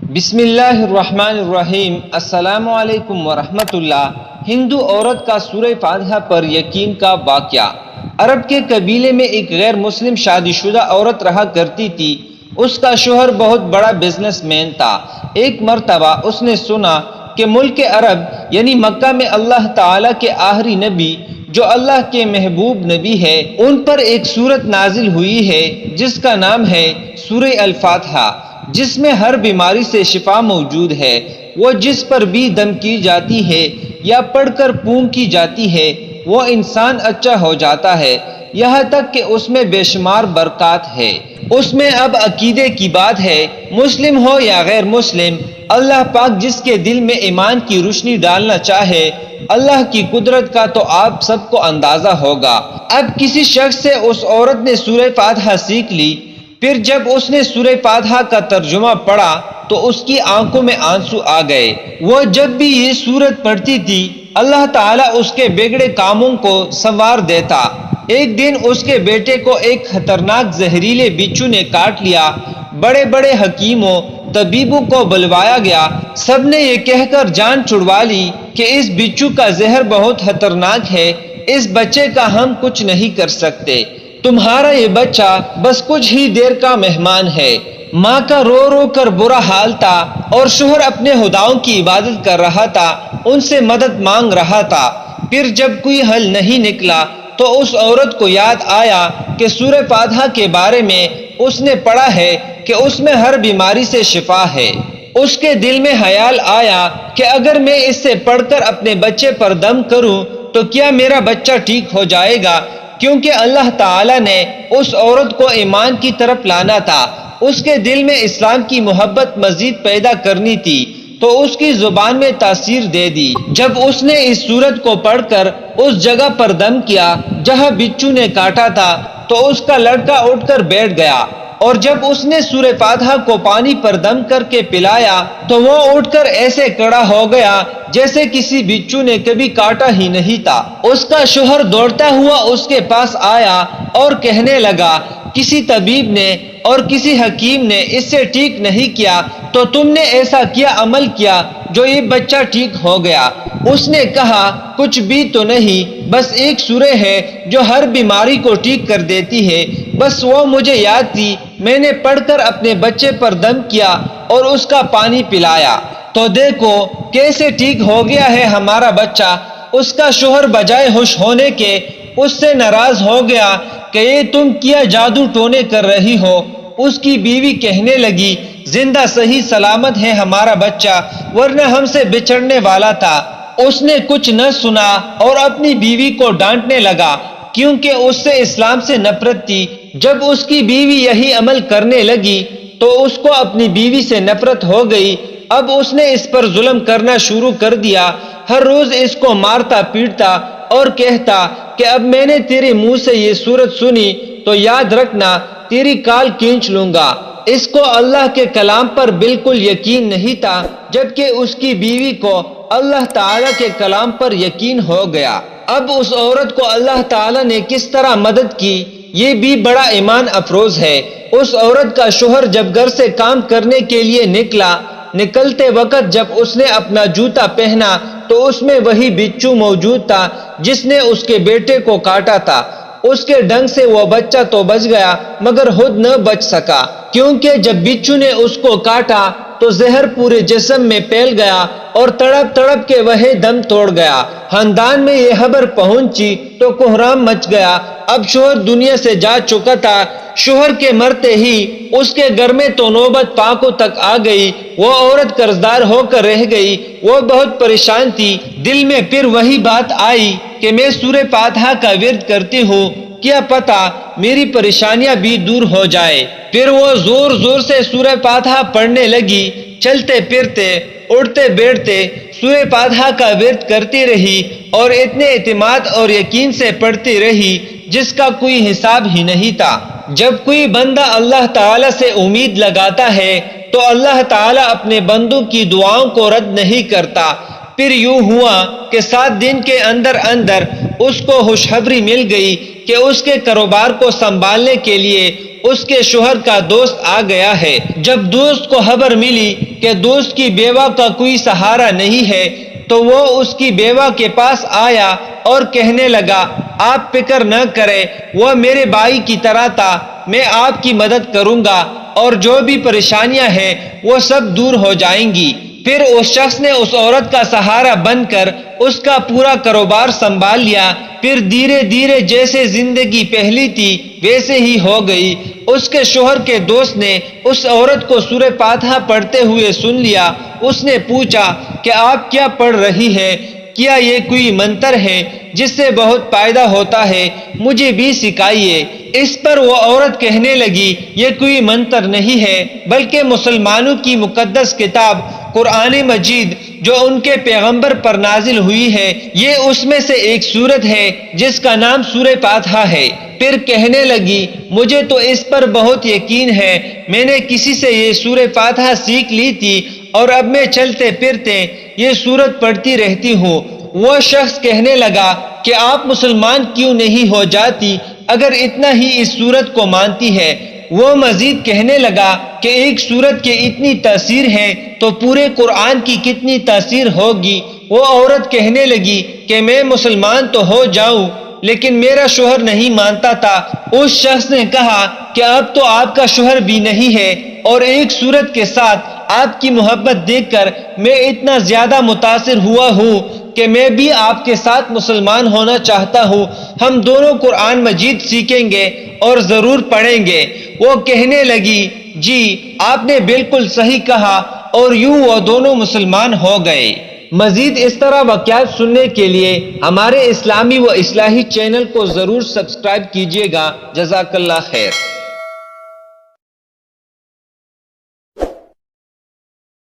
بسم اللہ الرحمن الرحیم۔ السلام علیکم ورحمۃ اللہ۔ ہندو عورت کا سورہ فاتحہ پر یقین کا واقعہ۔ عرب کے قبیلے میں ایک غیر مسلم شادی شدہ عورت رہا کرتی تھی۔ اس کا شوہر بہت بڑا بزنس مین تھا۔ ایک مرتبہ اس نے سنا کہ ملک عرب یعنی مکہ میں اللہ تعالیٰ کے آخری نبی جو اللہ کے محبوب نبی ہے، ان پر ایک سورت نازل ہوئی ہے جس کا نام ہے سورہ الفاتحہ، جس میں ہر بیماری سے شفا موجود ہے۔ وہ جس پر بھی دم کی جاتی ہے یا پڑھ کر پونگ کی جاتی ہے وہ انسان اچھا ہو جاتا ہے، یہاں تک کہ اس میں بے شمار برکات ہے۔ اس میں اب عقیدے کی بات ہے، مسلم ہو یا غیر مسلم، اللہ پاک جس کے دل میں ایمان کی روشنی ڈالنا چاہے، اللہ کی قدرت کا تو آپ سب کو اندازہ ہوگا۔ اب کسی شخص سے اس عورت نے سورہ فاتحہ سیکھ لی، پھر جب اس نے سورہ فاتحہ کا ترجمہ پڑھا تو اس کی آنکھوں میں آنسو آ گئے۔ وہ جب بھی یہ سورت پڑھتی تھی اللہ تعالیٰ اس کے بگڑے کاموں کو سنوار دیتا۔ ایک دن اس کے بیٹے کو ایک خطرناک زہریلے بچھو نے کاٹ لیا۔ بڑے بڑے حکیموں طبیبوں کو بلوایا گیا، سب نے یہ کہہ کر جان چھڑوا لی کہ اس بچھو کا زہر بہت خطرناک ہے، اس بچے کا ہم کچھ نہیں کر سکتے، تمہارا یہ بچہ بس کچھ ہی دیر کا مہمان ہے۔ ماں کا رو رو کر برا حال تھا اور شوہر اپنے خداؤں کی عبادت کر رہا تھا، ان سے مدد مانگ رہا تھا۔ پھر جب کوئی حل نہیں نکلا تو اس عورت کو یاد آیا کہ سورہ فاتحہ کے بارے میں اس نے پڑھا ہے کہ اس میں ہر بیماری سے شفا ہے۔ اس کے دل میں خیال آیا کہ اگر میں اس سے پڑھ کر اپنے بچے پر دم کروں تو کیا میرا بچہ ٹھیک ہو جائے گا، کیونکہ اللہ تعالیٰ نے اس عورت کو ایمان کی طرف لانا تھا، اس کے دل میں اسلام کی محبت مزید پیدا کرنی تھی، تو اس کی زبان میں تاثیر دے دی۔ جب اس نے اس سورت کو پڑھ کر اس جگہ پر دم کیا جہاں بچھو نے کاٹا تھا تو اس کا لڑکا اٹھ کر بیٹھ گیا، اور جب اس نے سورہ فاتحہ کو پانی پر دم کر کے پلایا تو وہ اٹھ کر ایسے کھڑا ہو گیا جیسے کسی بچھو نے کبھی کاٹا ہی نہیں تھا۔ اس کا شوہر دوڑتا ہوا اس کے پاس آیا اور کہنے لگا، کسی طبیب نے اور کسی حکیم نے اس سے ٹھیک نہیں کیا تو تم نے ایسا کیا عمل کیا جو یہ بچہ ٹھیک ہو گیا؟ اس نے کہا، کچھ بھی تو نہیں، بس ایک سورہ ہے جو ہر بیماری کو ٹھیک کر دیتی ہے، بس وہ مجھے یاد تھی، میں نے پڑھ کر اپنے بچے پر دم کیا اور اس کا پانی پلایا، تو دیکھو کیسے ٹھیک ہو گیا ہے ہمارا بچہ۔ اس کا شوہر بجائے خوش ہونے کے اس سے ناراض ہو گیا کہ یہ تم کیا جادو ٹونے کر رہی ہو۔ اس کی بیوی کہنے لگی، زندہ صحیح سلامت ہے ہمارا بچہ، ورنہ ہم سے بچھڑنے والا تھا۔ اس نے کچھ نہ سنا اور اپنی بیوی کو ڈانٹنے لگا کیونکہ اس سے اسلام سے نفرت تھی۔ جب اس کی بیوی یہی عمل کرنے لگی تو اس کو اپنی بیوی سے نفرت ہو گئی۔ اب اس نے اس پر ظلم کرنا شروع کر دیا، ہر روز اس کو مارتا پیٹتا اور کہتا کہ اب میں نے تیرے منہ سے یہ سورت سنی تو یاد رکھنا تیری کال کھینچ لوں گا۔ اس کو اللہ کے کلام پر بالکل یقین نہیں تھا، جبکہ اس کی بیوی کو اللہ تعالیٰ کے کلام پر یقین ہو گیا۔ اب اس عورت کو اللہ تعالیٰ نے کس طرح مدد کی یہ بھی بڑا ایمان افروز ہے۔ اس عورت کا شوہر جب گھر سے کام کرنے کے لیے نکلتے وقت جب اس نے اپنا جوتا پہنا تو اس میں وہی بچھو موجود تھا جس نے اس کے بیٹے کو کاٹا تھا۔ اس کے ڈنگ سے وہ بچہ تو بچ گیا مگر خود نہ بچ سکا، کیونکہ جب بچھو نے اس کو کاٹا تو زہر پورے جسم میں پھیل گیا اور تڑپ تڑپ کے وہ دم توڑ گیا۔ خاندان میں یہ خبر پہنچی تو کوہرام مچ گیا۔ اب شوہر دنیا سے جا چکا تھا۔ شوہر کے مرتے ہی اس کے گھر میں تو نوبت پاکوں تک آ گئی، وہ عورت قرضدار ہو کر رہ گئی۔ وہ بہت پریشان تھی، دل میں پھر وہی بات آئی کہ میں سورہ فاتحہ کا ورد کرتی ہوں، کیا پتہ میری پریشانیاں بھی دور ہو جائے۔ پھر وہ زور زور سے سورہ فاتحہ پڑھنے لگی، چلتے پھرتے اٹھتے بیٹھتے سورہ فاتحہ کا ورد کرتی رہی اور اتنے اعتماد اور یقین سے پڑھتی رہی جس کا کوئی حساب ہی نہیں تھا۔ جب کوئی بندہ اللہ تعالیٰ سے امید لگاتا ہے تو اللہ تعالیٰ اپنے بندوں کی دعاؤں کو رد نہیں کرتا۔ پھر یوں ہوا کہ 7 دن کے اندر اس کو خوشخبری مل گئی کہ اس کے کاروبار کو سنبھالنے کے لیے اس کے شوہر کا دوست آ گیا ہے۔ جب دوست کو خبر ملی کہ دوست کی بیوہ کا کوئی سہارا نہیں ہے تو وہ اس کی بیوہ کے پاس آیا اور کہنے لگا، آپ فکر نہ کریں، وہ میرے بھائی کی طرح تھا، میں آپ کی مدد کروں گا اور جو بھی پریشانیاں ہیں وہ سب دور ہو جائیں گی۔ پھر اس شخص نے اس عورت کا سہارا بن کر اس کا پورا کاروبار سنبھال لیا۔ پھر دھیرے دھیرے جیسے زندگی پہلی تھی ویسے ہی ہو گئی۔ اس کے شوہر کے دوست نے اس عورت کو سورہ فاتحہ پڑھتے ہوئے سن لیا۔ اس نے پوچھا کہ آپ کیا پڑھ رہی ہے؟ کیا یہ کوئی منتر ہے جس سے بہت فائدہ ہوتا ہے؟ مجھے بھی سکھائیے۔ اس پر وہ عورت کہنے لگی، یہ کوئی منتر نہیں ہے بلکہ مسلمانوں کی مقدس کتاب قرآن مجید جو ان کے پیغمبر پر نازل ہوئی ہے، یہ اس میں سے ایک سورت ہے جس کا نام سورہ فاتحہ ہے۔ پھر کہنے لگی، مجھے تو اس پر بہت یقین ہے، میں نے کسی سے یہ سورہ فاتحہ سیکھ لی تھی اور اب میں چلتے پھرتے یہ سورت پڑھتی رہتی ہوں۔ وہ شخص کہنے لگا کہ آپ مسلمان کیوں نہیں ہو جاتی اگر اتنا ہی اس سورت کو مانتی ہے؟ وہ مزید کہنے لگا کہ ایک سورت کی اتنی تاثیر ہے تو پورے قرآن کی کتنی تاثیر ہوگی۔ وہ عورت کہنے لگی کہ میں مسلمان تو ہو جاؤں لیکن میرا شوہر نہیں مانتا تھا۔ اس شخص نے کہا کہ اب تو آپ کا شوہر بھی نہیں ہے اور ایک سورت کے ساتھ آپ کی محبت دیکھ کر میں اتنا زیادہ متاثر ہوا ہوں کہ میں بھی آپ کے ساتھ مسلمان ہونا چاہتا ہوں۔ ہم دونوں قرآن مجید سیکھیں گے اور ضرور پڑھیں گے۔ وہ کہنے لگی، جی آپ نے بالکل صحیح کہا، اور یوں وہ دونوں مسلمان ہو گئے۔ مزید اس طرح واقعات سننے کے لیے ہمارے اسلامی و اصلاحی چینل کو ضرور سبسکرائب کیجیے گا۔ جزاک اللہ خیر۔